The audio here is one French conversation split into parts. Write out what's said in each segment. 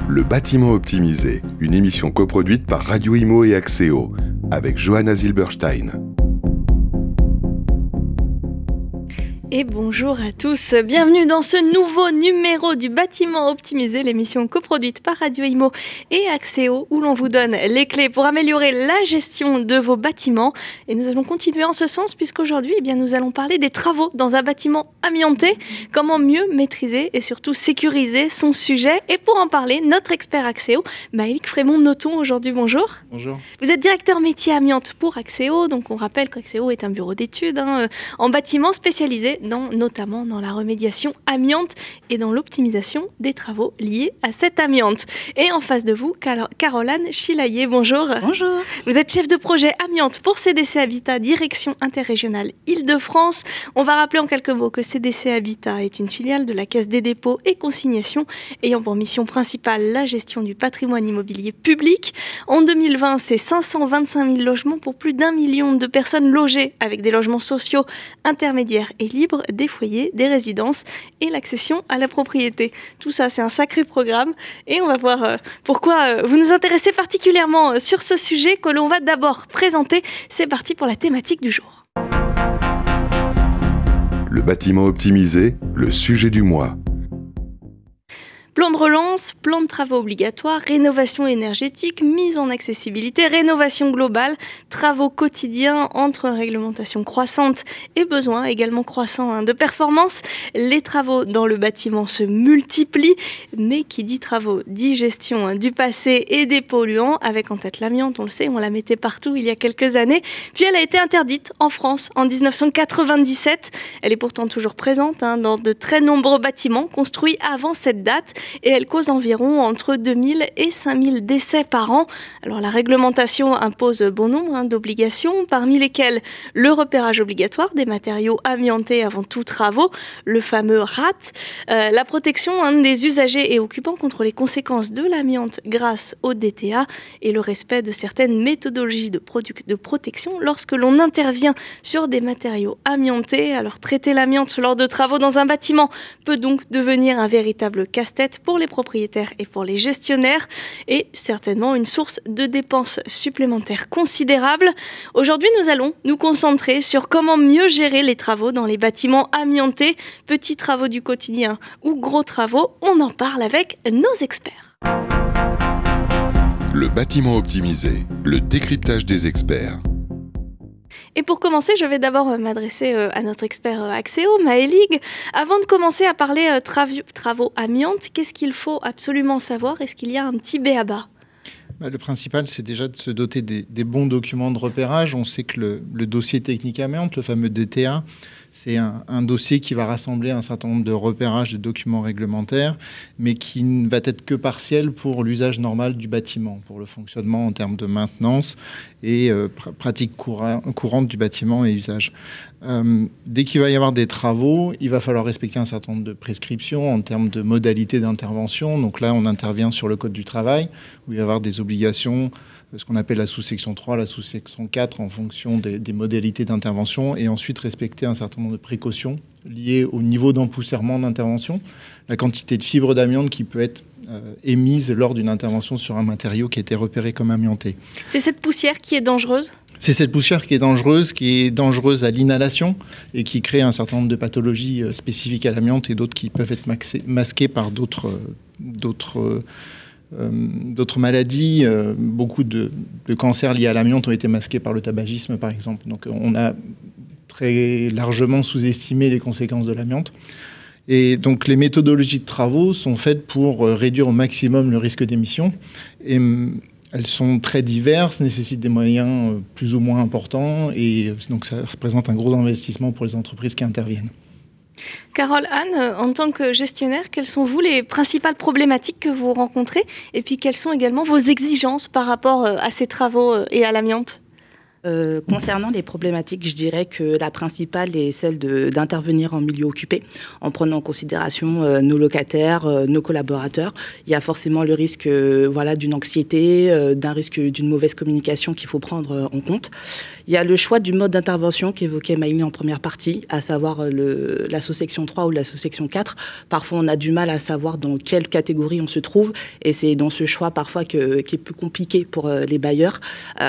Le bâtiment optimisé, une émission coproduite par Radio Imo et Axéo, avec Johanna Zilberstein. Et bonjour à tous, bienvenue dans ce nouveau numéro du bâtiment optimisé, l'émission coproduite par Radio Imo et Axéo, où l'on vous donne les clés pour améliorer la gestion de vos bâtiments. Et nous allons continuer en ce sens, puisqu'aujourd'hui, nous allons parler des travaux dans un bâtiment amianté, comment mieux maîtriser et surtout sécuriser son sujet. Et pour en parler, notre expert Axéo, Maëlik Frémont-Noton, aujourd'hui, bonjour. Bonjour. Vous êtes directeur métier amiante pour Axéo, donc on rappelle qu'Axéo est un bureau d'études en bâtiment spécialisé notamment dans la remédiation amiante et dans l'optimisation des travaux liés à cette amiante. Et en face de vous, Caroline Chilaillé, bonjour. Bonjour. Vous êtes chef de projet amiante pour CDC Habitat, direction interrégionale Île-de-France. On va rappeler en quelques mots que CDC Habitat est une filiale de la Caisse des dépôts et consignations ayant pour mission principale la gestion du patrimoine immobilier public. En 2020, c'est 525 000 logements pour plus d'1 million de personnes logées avec des logements sociaux intermédiaires et libres, des foyers, des résidences et l'accession à la propriété. Tout ça, c'est un sacré programme et on va voir pourquoi vous nous intéressez particulièrement sur ce sujet que l'on va d'abord présenter. C'est parti pour la thématique du jour. Le bâtiment optimisé, le sujet du mois. Plan de relance, plan de travaux obligatoires, rénovation énergétique, mise en accessibilité, rénovation globale, travaux quotidiens entre réglementation croissante et besoins également croissants de performance. Les travaux dans le bâtiment se multiplient, mais qui dit travaux dit gestion du passé et des polluants, avec en tête l'amiante, on le sait, on la mettait partout il y a quelques années. Puis elle a été interdite en France en 1997. Elle est pourtant toujours présente dans de très nombreux bâtiments construits avant cette date. Et elle cause environ entre 2000 et 5000 décès par an. Alors la réglementation impose bon nombre d'obligations, parmi lesquelles le repérage obligatoire des matériaux amiantés avant tout travaux, le fameux RAT, la protection des usagers et occupants contre les conséquences de l'amiante grâce au DTA et le respect de certaines méthodologies de protection lorsque l'on intervient sur des matériaux amiantés. Alors traiter l'amiante lors de travaux dans un bâtiment peut donc devenir un véritable casse-tête pour les propriétaires et pour les gestionnaires et certainement une source de dépenses supplémentaires considérables. Aujourd'hui, nous allons nous concentrer sur comment mieux gérer les travaux dans les bâtiments amiantés, petits travaux du quotidien ou gros travaux. On en parle avec nos experts. Le bâtiment optimisé, le décryptage des experts. Et pour commencer, je vais d'abord m'adresser à notre expert Axéo, Maëlik. Avant de commencer à parler travaux amiantes, qu'est-ce qu'il faut absolument savoir? Est-ce qu'il y a un petit b.a.-ba? Le principal, c'est déjà de se doter des bons documents de repérage. On sait que le dossier technique amiante, le fameux DTA, c'est un dossier qui va rassembler un certain nombre de repérages de documents réglementaires, mais qui ne va être que partiel pour l'usage normal du bâtiment, pour le fonctionnement en termes de maintenance et pratique courante du bâtiment et usage. Dès qu'il va y avoir des travaux, il va falloir respecter un certain nombre de prescriptions en termes de modalités d'intervention. Donc là, on intervient sur le Code du travail, où il va y avoir des obligations, ce qu'on appelle la sous-section 3, la sous-section 4, en fonction des modalités d'intervention, et ensuite respecter un certain nombre de précautions liées au niveau d'empoussièrement d'intervention, la quantité de fibres d'amiante qui peut être émise lors d'une intervention sur un matériau qui a été repéré comme amianté. C'est cette poussière qui est dangereuse ? C'est cette poussière qui est dangereuse à l'inhalation et qui crée un certain nombre de pathologies spécifiques à l'amiante et d'autres qui peuvent être masquées par d'autres maladies. Beaucoup de cancers liés à l'amiante ont été masqués par le tabagisme, par exemple. Donc on a très largement sous-estimé les conséquences de l'amiante. Et donc les méthodologies de travaux sont faites pour réduire au maximum le risque d'émission. Et elles sont très diverses, nécessitent des moyens plus ou moins importants. Et donc ça représente un gros investissement pour les entreprises qui interviennent. Carole-Anne, en tant que gestionnaire, quelles sont vous les principales problématiques que vous rencontrez? Et puis quelles sont également vos exigences par rapport à ces travaux et à l'amiante? Concernant les problématiques, je dirais que la principale est celle d'intervenir en milieu occupé, en prenant en considération nos locataires, nos collaborateurs. Il y a forcément le risque d'une anxiété, d'un risque d'une mauvaise communication qu'il faut prendre en compte. Il y a le choix du mode d'intervention qu'évoquait Maïli en première partie, à savoir la sous-section 3 ou la sous-section 4. Parfois, on a du mal à savoir dans quelle catégorie on se trouve, et c'est dans ce choix parfois qui est plus compliqué pour les bailleurs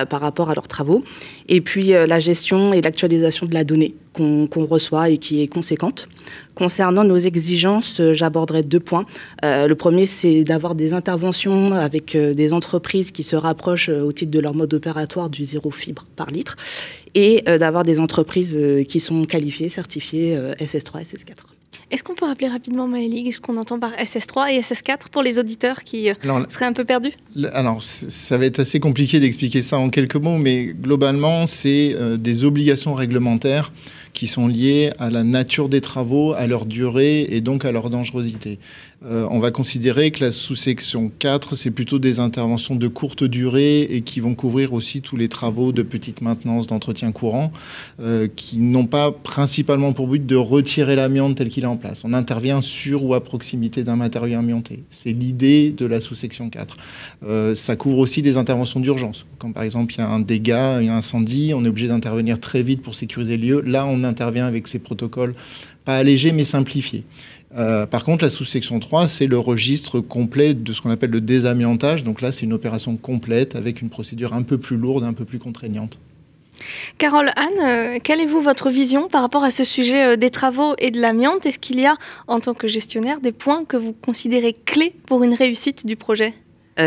par rapport à leurs travaux. Et puis la gestion et l'actualisation de la donnée qu'on reçoit et qui est conséquente. Concernant nos exigences, j'aborderai 2 points. Le premier, c'est d'avoir des interventions avec des entreprises qui se rapprochent au titre de leur mode opératoire du 0 fibre par litre, et d'avoir des entreprises qui sont qualifiées, certifiées SS3, SS4. Est-ce qu'on peut rappeler rapidement, Maëlie, ce qu'on entend par SS3 et SS4 pour les auditeurs qui seraient un peu perdus? Alors, ça va être assez compliqué d'expliquer ça en quelques mots, mais globalement, c'est des obligations réglementaires qui sont liées à la nature des travaux, à leur durée et donc à leur dangerosité. On va considérer que la sous-section 4, c'est plutôt des interventions de courte durée et qui vont couvrir aussi tous les travaux de petite maintenance, d'entretien courant, qui n'ont pas principalement pour but de retirer l'amiante tel qu'il est en place. On intervient sur ou à proximité d'un matériau amianté. C'est l'idée de la sous-section 4. Ça couvre aussi des interventions d'urgence. Quand par exemple il y a un dégât, un incendie, on est obligé d'intervenir très vite pour sécuriser le lieu. Là, on intervient avec ces protocoles, pas allégés mais simplifiés. Par contre, la sous-section 3, c'est le registre complet de ce qu'on appelle le désamiantage. Donc là, c'est une opération complète avec une procédure un peu plus lourde, un peu plus contraignante. Carole Anne, quelle est votre vision par rapport à ce sujet des travaux et de l'amiante? Est-ce qu'il y a, en tant que gestionnaire, des points que vous considérez clés pour une réussite du projet?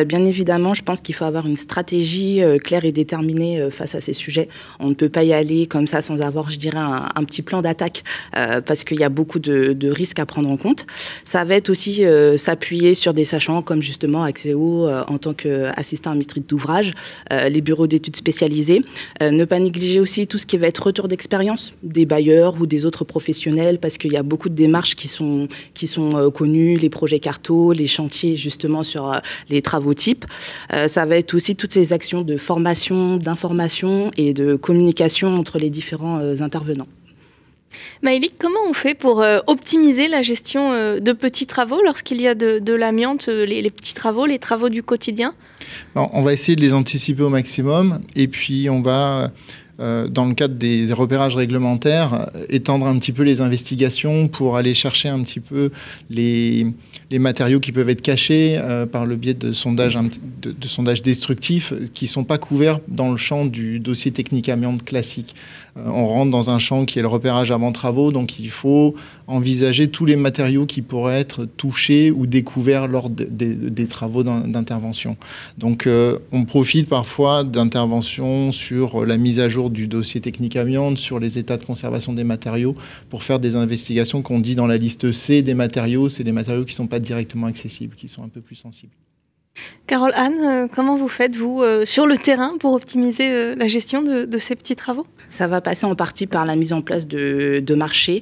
Bien évidemment, je pense qu'il faut avoir une stratégie claire et déterminée face à ces sujets. On ne peut pas y aller comme ça sans avoir, je dirais, un petit plan d'attaque parce qu'il y a beaucoup de risques à prendre en compte. Ça va être aussi s'appuyer sur des sachants comme justement Axéo en tant qu'assistant à maîtrise d'ouvrage, les bureaux d'études spécialisés. Ne pas négliger aussi tout ce qui va être retour d'expérience des bailleurs ou des autres professionnels parce qu'il y a beaucoup de démarches qui sont connues, les projets carto, les chantiers justement sur les travaux types. Ça va être aussi toutes ces actions de formation, d'information et de communication entre les différents intervenants. Maëlie, comment on fait pour optimiser la gestion de petits travaux lorsqu'il y a de l'amiante, les petits travaux, les travaux du quotidien? On va essayer de les anticiper au maximum et puis on va... dans le cadre des repérages réglementaires, étendre un petit peu les investigations pour aller chercher un petit peu les matériaux qui peuvent être cachés par le biais de sondages destructifs qui ne sont pas couverts dans le champ du dossier technique amiante classique. On rentre dans un champ qui est le repérage avant travaux, donc il faut envisager tous les matériaux qui pourraient être touchés ou découverts lors des travaux d'intervention. Donc on profite parfois d'interventions sur la mise à jour du dossier technique amiante, sur les états de conservation des matériaux, pour faire des investigations qu'on dit dans la liste C des matériaux. C'est des matériaux qui ne sont pas directement accessibles, qui sont un peu plus sensibles. Carole Anne, comment vous faites, vous, sur le terrain pour optimiser la gestion de ces petits travaux? Ça va passer en partie par la mise en place de marchés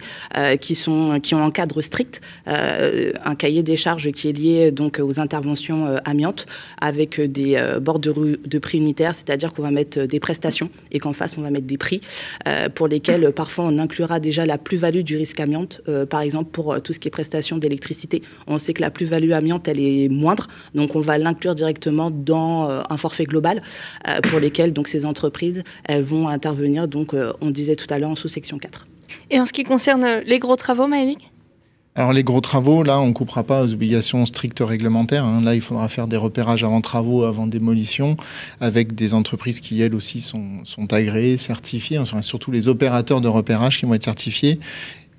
qui ont un cadre strict, un cahier des charges qui est lié donc aux interventions amiantes avec des bords de prix unitaires, c'est-à-dire qu'on va mettre des prestations et qu'en face on va mettre des prix pour lesquels parfois on inclura déjà la plus-value du risque amiante. Par exemple, pour tout ce qui est prestations d'électricité, on sait que la plus-value amiante elle est moindre, donc on va l'inclure directement dans un forfait global pour lesquels donc ces entreprises elles vont intervenir donc on disait tout à l'heure en sous-section 4. Et en ce qui concerne les gros travaux, Maëlie? Alors les gros travaux, là on ne coupera pas aux obligations strictes réglementaires. Là il faudra faire des repérages avant travaux, avant démolition, avec des entreprises qui elles aussi sont agréées, certifiées, enfin, surtout les opérateurs de repérage qui vont être certifiés.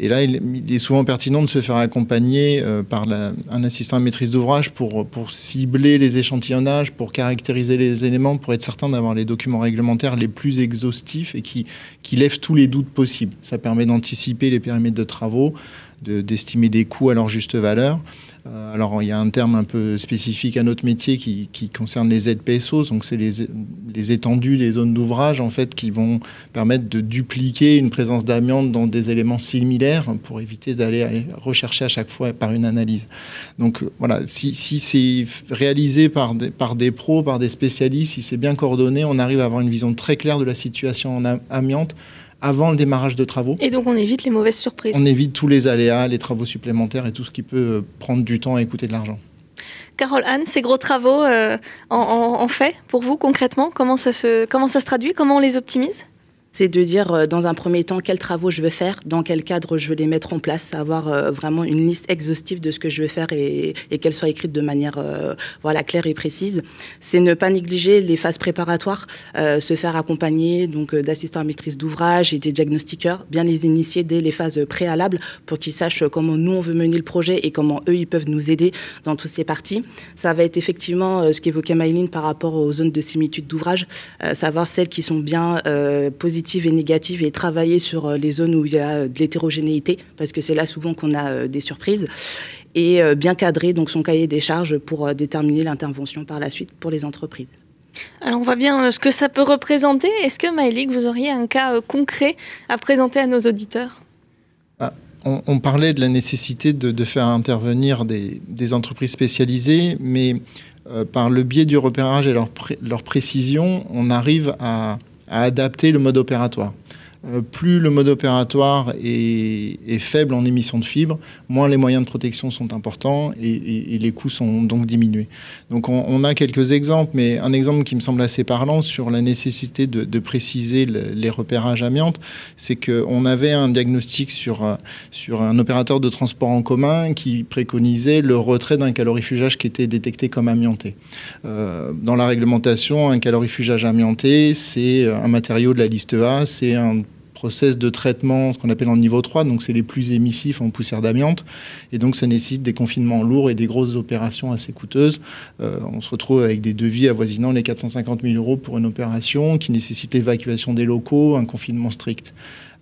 Et là, il est souvent pertinent de se faire accompagner par un assistant à maîtrise d'ouvrage pour cibler les échantillonnages, pour caractériser les éléments, pour être certain d'avoir les documents réglementaires les plus exhaustifs et qui lèvent tous les doutes possibles. Ça permet d'anticiper les périmètres de travaux, d'estimer des coûts à leur juste valeur. Alors, il y a un terme un peu spécifique à notre métier qui concerne les ZPSO, donc c'est les étendues, les zones d'ouvrage, en fait, qui vont permettre de dupliquer une présence d'amiante dans des éléments similaires pour éviter d'aller rechercher à chaque fois par une analyse. Donc, voilà, si c'est réalisé par des pros, par des spécialistes, si c'est bien coordonné, on arrive à avoir une vision très claire de la situation en amiante avant le démarrage de travaux. Et donc on évite les mauvaises surprises. On évite tous les aléas, les travaux supplémentaires et tout ce qui peut prendre du temps et coûter de l'argent. Carole-Anne, ces gros travaux en fait, pour vous concrètement, comment ça se traduit, comment on les optimise ? C'est de dire dans un premier temps quels travaux je veux faire, dans quel cadre je veux les mettre en place, avoir vraiment une liste exhaustive de ce que je veux faire et qu'elle soit écrite de manière claire et précise. C'est ne pas négliger les phases préparatoires, se faire accompagner donc d'assistants à maîtrise d'ouvrage et des diagnostiqueurs, bien les initier dès les phases préalables pour qu'ils sachent comment nous on veut mener le projet et comment eux ils peuvent nous aider dans toutes ces parties. Ça va être effectivement ce qu'évoquait Maëline par rapport aux zones de similitude d'ouvrage, savoir celles qui sont bien positives et négatives et travailler sur les zones où il y a de l'hétérogénéité, parce que c'est là souvent qu'on a des surprises, et bien cadrer donc son cahier des charges pour déterminer l'intervention par la suite pour les entreprises. Alors on voit bien ce que ça peut représenter. Est-ce que Maëlie, vous auriez un cas concret à présenter à nos auditeurs ? On parlait de la nécessité de faire intervenir des entreprises spécialisées, mais par le biais du repérage et leur précision, on arrive à adapter le mode opératoire. Plus le mode opératoire est faible en émission de fibres, moins les moyens de protection sont importants et les coûts sont donc diminués. Donc on a quelques exemples, mais un exemple qui me semble assez parlant sur la nécessité de préciser les repérages amiante, c'est qu'on avait un diagnostic sur un opérateur de transport en commun qui préconisait le retrait d'un calorifugage qui était détecté comme amianté. Dans la réglementation, un calorifugage amianté, c'est un matériau de la liste A, c'est un process de traitement, ce qu'on appelle en niveau 3, donc c'est les plus émissifs en poussière d'amiante, et donc ça nécessite des confinements lourds et des grosses opérations assez coûteuses. On se retrouve avec des devis avoisinant les 450 000 € pour une opération qui nécessite l'évacuation des locaux, un confinement strict.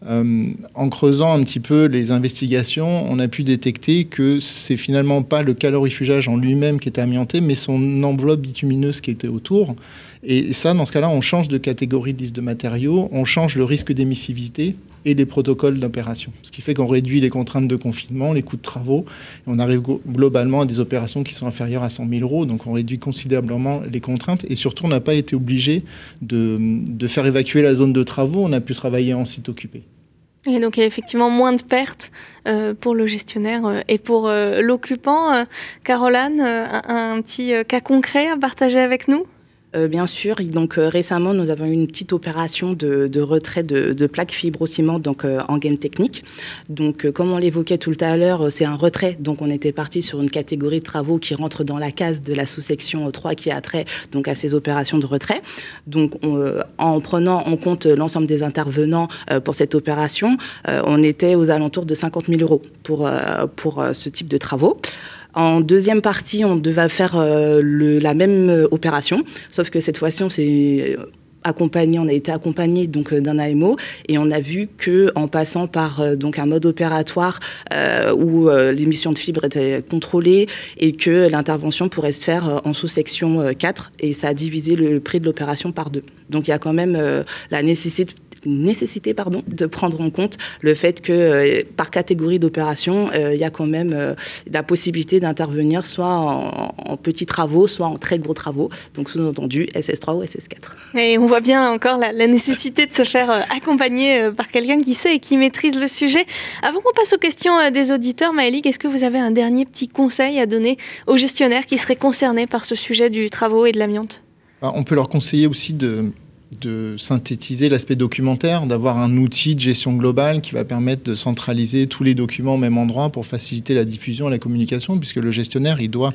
En creusant un petit peu les investigations, on a pu détecter que c'est finalement pas le calorifugage en lui-même qui était amianté, mais son enveloppe bitumineuse qui était autour. Et ça, dans ce cas-là, on change de catégorie de liste de matériaux, on change le risque d'émissivité et les protocoles d'opération. Ce qui fait qu'on réduit les contraintes de confinement, les coûts de travaux, et on arrive globalement à des opérations qui sont inférieures à 100 000 €. Donc on réduit considérablement les contraintes et surtout on n'a pas été obligé de faire évacuer la zone de travaux, on a pu travailler en site occupé. Et donc il y a effectivement moins de pertes pour le gestionnaire et pour l'occupant. Carole-Anne, un petit cas concret à partager avec nous ? Bien sûr. Donc, récemment, nous avons eu une petite opération de retrait de plaques fibrociment donc, en gaine technique. Donc, comme on l'évoquait tout à l'heure, c'est un retrait. Donc, on était parti sur une catégorie de travaux qui rentre dans la case de la sous-section 3 qui a trait donc, à ces opérations de retrait. Donc, en prenant en compte l'ensemble des intervenants pour cette opération, on était aux alentours de 50 000 € pour ce type de travaux. En deuxième partie, on devait faire la même opération, sauf que cette fois-ci, on a été accompagné donc d'un AMO et on a vu que en passant par donc un mode opératoire où l'émission de fibres était contrôlée et que l'intervention pourrait se faire en sous-section 4 et ça a divisé le prix de l'opération par 2. Donc il y a quand même la nécessité de prendre en compte le fait que par catégorie d'opération, il y a quand même la possibilité d'intervenir soit en petits travaux, soit en très gros travaux. Donc sous-entendu SS3 ou SS4. Et on voit bien encore la nécessité de se faire accompagner par quelqu'un qui sait et qui maîtrise le sujet. Avant qu'on passe aux questions des auditeurs, Maëlie, est-ce que vous avez un dernier petit conseil à donner aux gestionnaires qui seraient concernés par ce sujet du travaux et de l'amiante ? On peut leur conseiller aussi de synthétiser l'aspect documentaire, d'avoir un outil de gestion globale qui va permettre de centraliser tous les documents au même endroit pour faciliter la diffusion et la communication, puisque le gestionnaire, il doit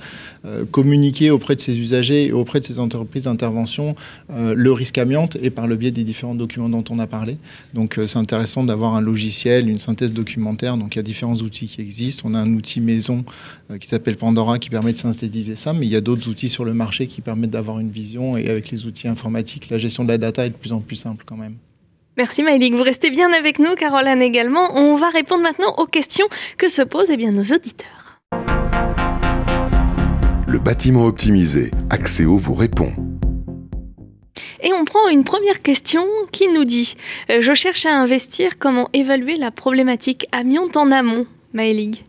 communiquer auprès de ses usagers et auprès de ses entreprises d'intervention le risque amiante et par le biais des différents documents dont on a parlé. Donc c'est intéressant d'avoir un logiciel, une synthèse documentaire. Donc il y a différents outils qui existent. On a un outil maison qui s'appelle Pandora qui permet de synthétiser ça, mais il y a d'autres outils sur le marché qui permettent d'avoir une vision et avec les outils informatiques, la gestion de la data est de plus en plus simple quand même. Merci Maëlik, vous restez bien avec nous, Caroline également. On va répondre maintenant aux questions que se posent nos auditeurs. Le bâtiment optimisé, Axéo vous répond. Et on prend une première question qui nous dit « Je cherche à investir, comment évaluer la problématique amiante en amont ?» Maëlik.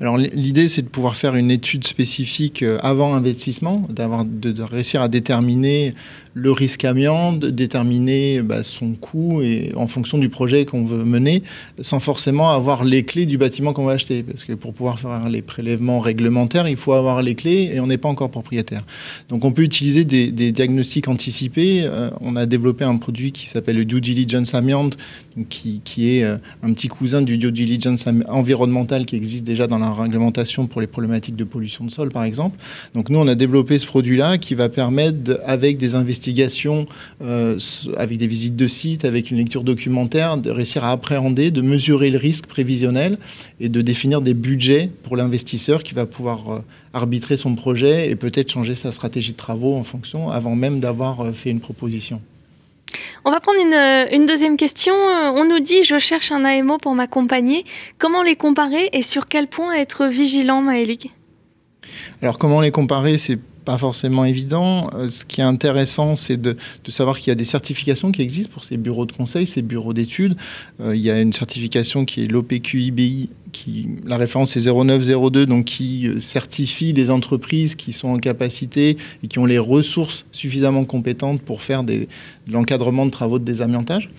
Alors l'idée, c'est de pouvoir faire une étude spécifique avant investissement, de réussir à déterminer le risque amiante, déterminer son coût et en fonction du projet qu'on veut mener, sans forcément avoir les clés du bâtiment qu'on va acheter. Parce que pour pouvoir faire les prélèvements réglementaires, il faut avoir les clés et on n'est pas encore propriétaire. Donc on peut utiliser des diagnostics anticipés. On a développé un produit qui s'appelle le Due Diligence Amiante, qui est un petit cousin du Due Diligence environnemental qui existe déjà dans la réglementation pour les problématiques de pollution de sol, par exemple. Donc nous, on a développé ce produit-là qui va permettre, avec des investigations, avec des visites de sites, avec une lecture documentaire, de réussir à appréhender, de mesurer le risque prévisionnel et de définir des budgets pour l'investisseur qui va pouvoir arbitrer son projet et peut-être changer sa stratégie de travaux en fonction, avant même d'avoir fait une proposition. On va prendre une deuxième question. On nous dit « Je cherche un AMO pour m'accompagner ». Comment les comparer et sur quel point être vigilant, Maëlik ? Alors, comment les comparer ? C'est pas forcément évident. Ce qui est intéressant, c'est de savoir qu'il y a des certifications qui existent pour ces bureaux de conseil, ces bureaux d'études. Il y a une certification qui est l'OPQIBI, la référence est 0902, donc qui certifie les entreprises qui sont en capacité et qui ont les ressources suffisamment compétentes pour faire de l'encadrement de travaux de désamiantage.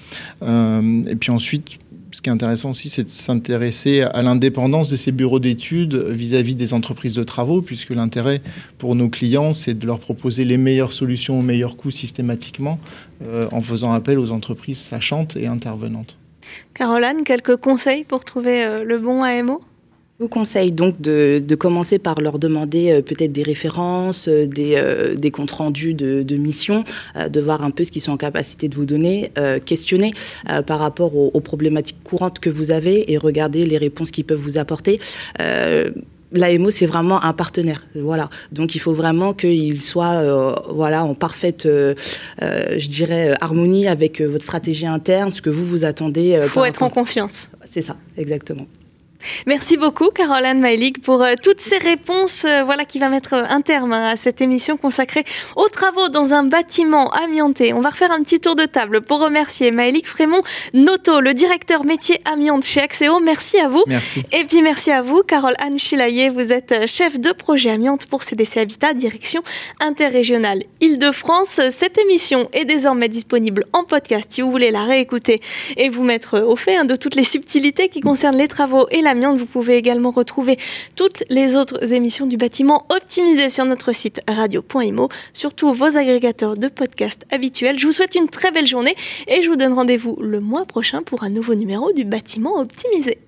Et puis ensuite, ce qui est intéressant aussi, c'est de s'intéresser à l'indépendance de ces bureaux d'études vis-à-vis des entreprises de travaux, puisque l'intérêt pour nos clients, c'est de leur proposer les meilleures solutions au meilleur coût systématiquement, en faisant appel aux entreprises sachantes et intervenantes. Caroline, quelques conseils pour trouver le bon AMO ? Je vous conseille donc de commencer par leur demander peut-être des références, des comptes rendus de mission, de voir un peu ce qu'ils sont en capacité de vous donner, questionner par rapport aux problématiques courantes que vous avez et regarder les réponses qu'ils peuvent vous apporter. L'AMO, c'est vraiment un partenaire, voilà. Donc il faut vraiment qu'il soit, en parfaite, harmonie avec votre stratégie interne, ce que vous attendez. Il faut être en confiance. C'est ça, exactement. Merci beaucoup Caroline Maëlik pour toutes ces réponses qui va mettre un terme à cette émission consacrée aux travaux dans un bâtiment amianté. On va refaire un petit tour de table pour remercier Maëlik Frémont-Noto, le directeur métier amiante chez Axéo. Merci à vous. Merci. Et puis merci à vous Carole-Anne Chilaillé, vous êtes chef de projet amiante pour CDC Habitat, direction interrégionale Île-de-France. Cette émission est désormais disponible en podcast si vous voulez la réécouter et vous mettre au fait de toutes les subtilités qui concernent les travaux et l'amiante. Vous pouvez également retrouver toutes les autres émissions du bâtiment optimisées sur notre site radio.imo, sur tous vos agrégateurs de podcasts habituels. Je vous souhaite une très belle journée et je vous donne rendez-vous le mois prochain pour un nouveau numéro du bâtiment optimisé.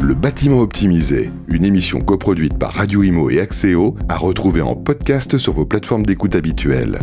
Le bâtiment optimisé, une émission coproduite par Radio Imo et Axéo, à retrouver en podcast sur vos plateformes d'écoute habituelles.